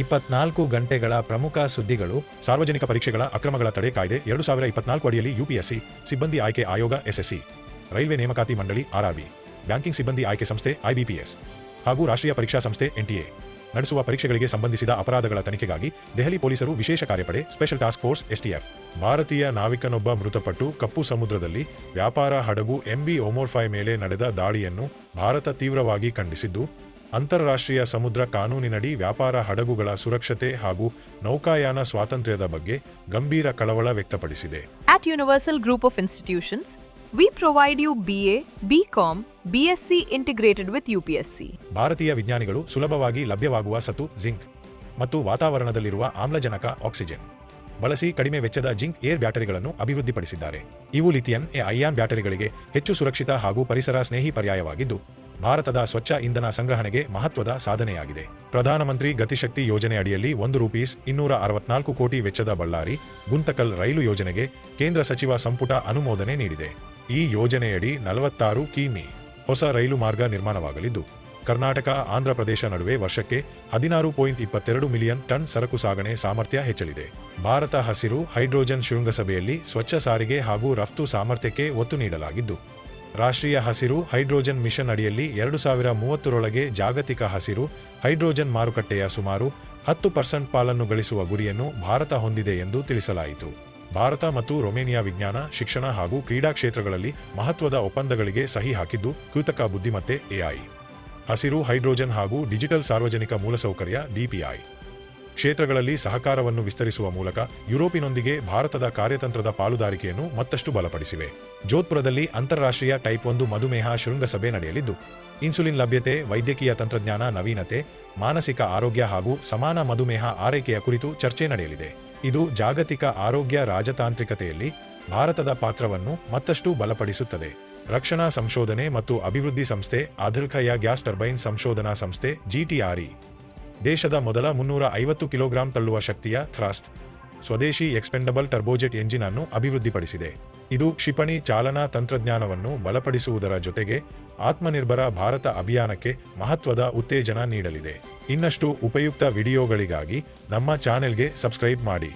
24 ಗಂಟೆಗಳ ಪ್ರಮುಖ ಸುದ್ದಿಗಳು. ಸಾರ್ವಜನಿಕ ಪರೀಕ್ಷೆಗಳ ಅಕ್ರಮಗಳ ತಡೆ ಕಾಯ್ದೆ 2024 ಅಡಿಯಲ್ಲಿ ಯುಪಿಎಸ್ಸಿ ಸಿಬ್ಬಂದಿ ಆಯ್ಕೆ ಆಯೋಗ ಎಸ್ಎಸ್ಸಿ, ರೈಲ್ವೆ ನೇಮಕಾತಿ ಮಂಡಳಿ ಆರ್ಆರ್ಬಿ, ಬ್ಯಾಂಕಿಂಗ್ ಸಿಬ್ಬಂದಿ ಆಯ್ಕೆ ಸಂಸ್ಥೆ ಐಬಿಪಿಎಸ್ ಹಾಗೂ ರಾಷ್ಟ್ರೀಯ ಪರೀಕ್ಷಾ ಸಂಸ್ಥೆ ಎನ್ಟಿಎ ನಡೆಸುವ ಪರೀಕ್ಷೆಗಳಿಗೆ ಸಂಬಂಧಿಸಿದ ಅಪರಾಧಗಳ ತನಿಖೆಗಾಗಿ ದೆಹಲಿ ಪೊಲೀಸರು ವಿಶೇಷ ಕಾರ್ಯಪಡೆ ಸ್ಪೆಷಲ್ ಟಾಸ್ಕ್ ಫೋರ್ಸ್ ಎಸ್ಟಿಎಫ್. ಭಾರತೀಯ ನಾವಿಕನೊಬ್ಬ ಮೃತಪಟ್ಟು ಕಪ್ಪು ಸಮುದ್ರದಲ್ಲಿ ವ್ಯಾಪಾರ ಹಡಗು ಎಂವಿ ಒಮೋರ್ಫೈ ಮೇಲೆ ನಡೆದ ದಾಳಿಯನ್ನು ಭಾರತ ತೀವ್ರವಾಗಿ ಖಂಡಿಸಿದ್ದು, ಅಂತಾರಾಷ್ಟ್ರೀಯ ಸಮುದ್ರ ಕಾನೂನಿನಡಿ ವ್ಯಾಪಾರ ಹಡಗುಗಳ ಸುರಕ್ಷತೆ ಹಾಗೂ ನೌಕಾಯಾನ ಸ್ವಾತಂತ್ರ್ಯದ ಬಗ್ಗೆ ಗಂಭೀರ ಕಳವಳ ವ್ಯಕ್ತಪಡಿಸಿದೆ. At Universal Group of Institutions, we provide you BA, BCom, BSc integrated with UPSC. ಭಾರತೀಯ ವಿಜ್ಞಾನಿಗಳು ಸುಲಭವಾಗಿ ಲಭ್ಯವಾಗುವ ಸತು, ಜಿಂಕ್ ಮತ್ತು ವಾತಾವರಣದಲ್ಲಿರುವ ಆಮ್ಲಜನಕ ಆಕ್ಸಿಜನ್ ಬಳಸಿ ಕಡಿಮೆ ವೆಚ್ಚದ ಜಿಂಕ್ ಏರ್ ಬ್ಯಾಟರಿಗಳನ್ನು ಅಭಿವೃದ್ಧಿಪಡಿಸಿದ್ದಾರೆ. ಇವು ಲಿಥಿಯಂ ಅಯಾನ್ ಬ್ಯಾಟರಿಗಳಿಗೆ ಹೆಚ್ಚು ಸುರಕ್ಷಿತ ಹಾಗೂ ಪರಿಸರ ಸ್ನೇಹಿ ಪರ್ಯಾಯವಾಗಿದ್ದು, ಭಾರತದ ಸ್ವಚ್ಛ ಇಂಧನ ಸಂಗ್ರಹಣೆಗೆ ಮಹತ್ವದ ಸಾಧನೆಯಾಗಿದೆ. ಪ್ರಧಾನಮಂತ್ರಿ ಗತಿಶಕ್ತಿ ಯೋಜನೆ ಅಡಿಯಲ್ಲಿ ₹264 ಕೋಟಿ ವೆಚ್ಚದ ಬಳ್ಳಾರಿ ಗುಂತಕಲ್ ರೈಲು ಯೋಜನೆಗೆ ಕೇಂದ್ರ ಸಚಿವ ಸಂಪುಟ ಅನುಮೋದನೆ ನೀಡಿದೆ. ಈ ಯೋಜನೆಯಡಿ 46 ಕಿಮೀ ಹೊಸ ರೈಲು ಮಾರ್ಗ ನಿರ್ಮಾಣವಾಗಲಿದ್ದು, ಕರ್ನಾಟಕ ಆಂಧ್ರಪ್ರದೇಶ ನಡುವೆ ವರ್ಷಕ್ಕೆ 16.22 ಮಿಲಿಯನ್ ಟನ್ ಸರಕು ಸಾಗಣೆ ಸಾಮರ್ಥ್ಯ ಹೆಚ್ಚಲಿದೆ. ಭಾರತ ಹಸಿರು ಹೈಡ್ರೋಜನ್ ಶೃಂಗಸಭೆಯಲ್ಲಿ ಸ್ವಚ್ಛ ಸಾರಿಗೆ ಹಾಗೂ ರಫ್ತು ಸಾಮರ್ಥ್ಯಕ್ಕೆ ಒತ್ತು ನೀಡಲಾಗಿದ್ದು, ರಾಷ್ಟ್ರೀಯ ಹಸಿರು ಹೈಡ್ರೋಜನ್ ಮಿಷನ್ ಅಡಿಯಲ್ಲಿ 2030ರೊಳಗೆ ಜಾಗತಿಕ ಹಸಿರು ಹೈಡ್ರೋಜನ್ ಮಾರುಕಟ್ಟೆಯ ಸುಮಾರು 10% ಪಾಲನ್ನು ಗಳಿಸುವ ಗುರಿಯನ್ನು ಭಾರತ ಹೊಂದಿದೆ ಎಂದು ತಿಳಿಸಲಾಯಿತು. ಭಾರತ ಮತ್ತು ರೊಮೇನಿಯಾ ವಿಜ್ಞಾನ, ಶಿಕ್ಷಣ ಹಾಗೂ ಕ್ರೀಡಾ ಕ್ಷೇತ್ರಗಳಲ್ಲಿ ಮಹತ್ವದ ಒಪ್ಪಂದಗಳಿಗೆ ಸಹಿ ಹಾಕಿದ್ದು, ಕೃತಕ ಬುದ್ಧಿಮತ್ತೆ ಎಐ, ಹಸಿರು ಹೈಡ್ರೋಜನ್ ಹಾಗೂ ಡಿಜಿಟಲ್ ಸಾರ್ವಜನಿಕ ಮೂಲಸೌಕರ್ಯ ಡಿಪಿಐ ಕ್ಷೇತ್ರಗಳಲ್ಲಿ ಸಹಕಾರವನ್ನು ವಿಸ್ತರಿಸುವ ಮೂಲಕ ಯುರೋಪಿನೊಂದಿಗೆ ಭಾರತದ ಕಾರ್ಯತಂತ್ರದ ಪಾಲುದಾರಿಕೆಯನ್ನು ಮತ್ತಷ್ಟು ಬಲಪಡಿಸಿವೆ. ಜೋಧ್ಪುರದಲ್ಲಿ ಅಂತಾರಾಷ್ಟ್ರೀಯ ಟೈಪ್ 1 ಮಧುಮೇಹ ಶೃಂಗಸಭೆ ನಡೆಯಲಿದ್ದು, ಇನ್ಸುಲಿನ್ ಲಭ್ಯತೆ, ವೈದ್ಯಕೀಯ ತಂತ್ರಜ್ಞಾನ ನವೀನತೆ, ಮಾನಸಿಕ ಆರೋಗ್ಯ ಹಾಗೂ ಸಮಾನ ಮಧುಮೇಹ ಆರೈಕೆಯ ಕುರಿತು ಚರ್ಚೆ ನಡೆಯಲಿದೆ. ಇದು ಜಾಗತಿಕ ಆರೋಗ್ಯ ರಾಜತಾಂತ್ರಿಕತೆಯಲ್ಲಿ ಭಾರತದ ಪಾತ್ರವನ್ನು ಮತ್ತಷ್ಟು ಬಲಪಡಿಸುತ್ತದೆ. ರಕ್ಷಣಾ ಸಂಶೋಧನೆ ಮತ್ತು ಅಭಿವೃದ್ಧಿ ಸಂಸ್ಥೆ ಆಧುನಿಕ ಗ್ಯಾಸ್ ಟರ್ಬೈನ್ ಸಂಶೋಧನಾ ಸಂಸ್ಥೆ ಜಿಟಿಆರ್ಇ ದೇಶದ ಮೊದಲ 350 ಕಿಲೋಗ್ರಾಂ ತಳ್ಳುವ ಶಕ್ತಿಯ ಥ್ರಸ್ಟ್ ಸ್ವದೇಶಿ ಎಕ್ಸ್ಪೆಂಡಬಲ್ ಟರ್ಬೋಜೆಟ್ ಎಂಜಿನ್ ಅನ್ನು ಅಭಿವೃದ್ಧಿಪಡಿಸಿದೆ. ಇದು ಕ್ಷಿಪಣಿ ಚಾಲನಾ ತಂತ್ರಜ್ಞಾನವನ್ನು ಬಲಪಡಿಸುವುದರ ಜೊತೆಗೆ ಆತ್ಮನಿರ್ಭರ ಭಾರತ ಅಭಿಯಾನಕ್ಕೆ ಮಹತ್ವದ ಉತ್ತೇಜನ ನೀಡಲಿದೆ. ಇನ್ನಷ್ಟು ಉಪಯುಕ್ತ ವಿಡಿಯೋಗಳಿಗಾಗಿ ನಮ್ಮ ಚಾನೆಲ್ಗೆ ಸಬ್ಸ್ಕ್ರೈಬ್ ಮಾಡಿ.